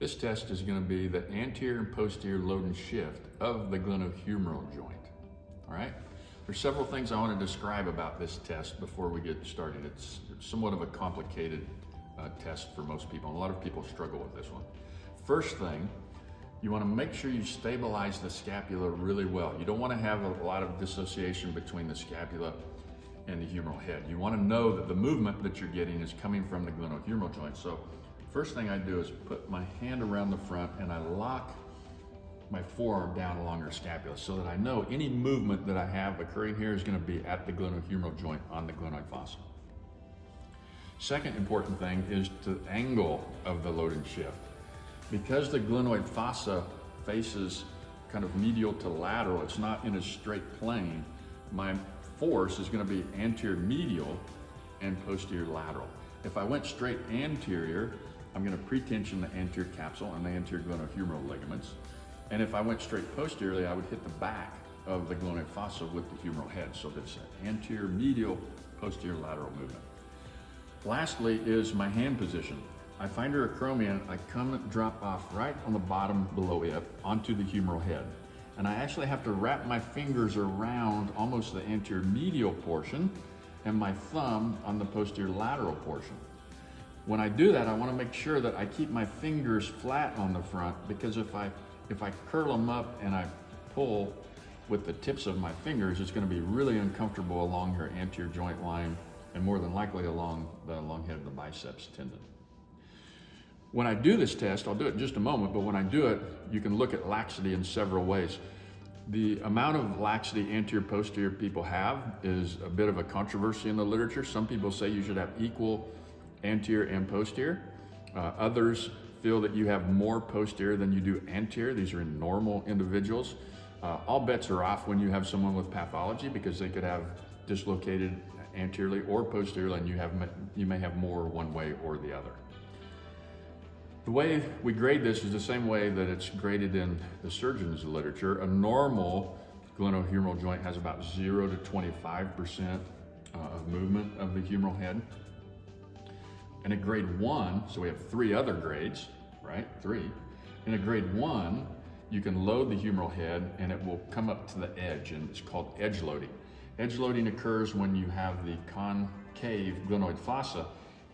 This test is going to be the anterior and posterior load and shift of the glenohumeral joint. All right? There's several things I want to describe about this test before we get started. It's somewhat of a complicated test for most people. A lot of people struggle with this one. First thing, you want to make sure you stabilize the scapula really well. You don't want to have a lot of dissociation between the scapula and the humeral head. You want to know that the movement that you're getting is coming from the glenohumeral joint. So first thing I do is put my hand around the front and I lock my forearm down along her scapula so that I know any movement that I have occurring here is going to be at the glenohumeral joint on the glenoid fossa. Second important thing is the angle of the load and shift. Because the glenoid fossa faces kind of medial to lateral, it's not in a straight plane, my force is going to be anterior medial and posterior lateral. If I went straight anterior, I'm going to pre-tension the anterior capsule and the anterior glenohumeral ligaments. And if I went straight posteriorly, I would hit the back of the glenoid fossa with the humeral head. So that's an anterior medial, posterior lateral movement. Lastly is my hand position. I find her acromion, I come and drop off right on the bottom below it onto the humeral head. And I actually have to wrap my fingers around almost the anterior medial portion and my thumb on the posterior lateral portion. When I do that, I want to make sure that I keep my fingers flat on the front, because if I curl them up and I pull with the tips of my fingers, it's going to be really uncomfortable along her anterior joint line and more than likely along the long head of the biceps tendon. When I do this test, I'll do it in just a moment, but when I do it, you can look at laxity in several ways. The amount of laxity anterior-posterior people have is a bit of a controversy in the literature. Some people say you should have equal anterior and posterior. Others feel that you have more posterior than you do anterior. These are in normal individuals. All bets are off when you have someone with pathology, because they could have dislocated anteriorly or posteriorly, and you may have more one way or the other. The way we grade this is the same way that it's graded in the surgeon's literature. A normal glenohumeral joint has about 0 to 25% of movement of the humeral head. And at grade 1, so we have 3 other grades, right? 3. In a grade 1, you can load the humeral head and it will come up to the edge, and it's called edge loading. Edge loading occurs when you have the concave glenoid fossa,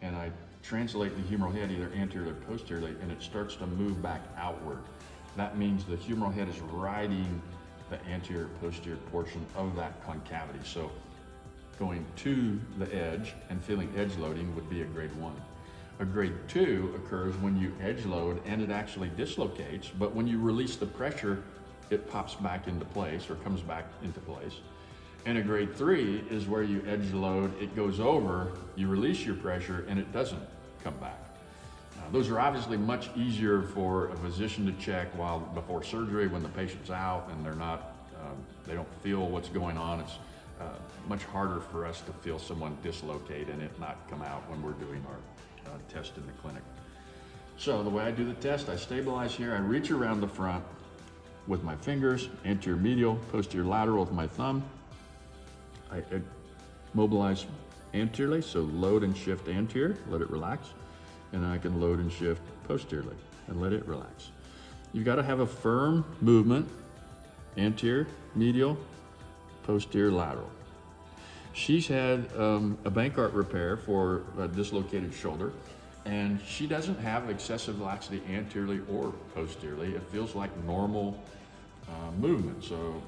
and I translate the humeral head either anteriorly or posteriorly, and it starts to move back outward. That means the humeral head is riding the anterior posterior portion of that concavity. So going to the edge and feeling edge loading would be a grade 1. A grade 2 occurs when you edge load and it actually dislocates, but when you release the pressure, it pops back into place or comes back into place. And a grade 3 is where you edge load, it goes over, you release your pressure, and it doesn't come back. Those are obviously much easier for a physician to check before surgery, when the patient's out and they don't feel what's going on. It's much harder for us to feel someone dislocate and it not come out when we're doing our test in the clinic. So the way I do the test, I stabilize here, I reach around the front with my fingers, anterior medial, posterior lateral with my thumb. I mobilize anteriorly, so load and shift anterior, let it relax, and I can load and shift posteriorly and let it relax. You've got to have a firm movement, anterior, medial, posterior, lateral. She's had a Bankart repair for a dislocated shoulder, and she doesn't have excessive laxity anteriorly or posteriorly. It feels like normal movement. So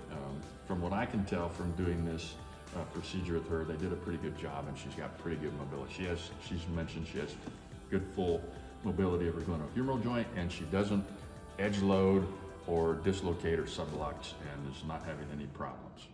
from what I can tell from doing this procedure with her, they did a pretty good job, and she's got pretty good mobility. She's mentioned she has good full mobility of her glenohumeral joint, and she doesn't edge load or dislocate or sublux, and is not having any problems.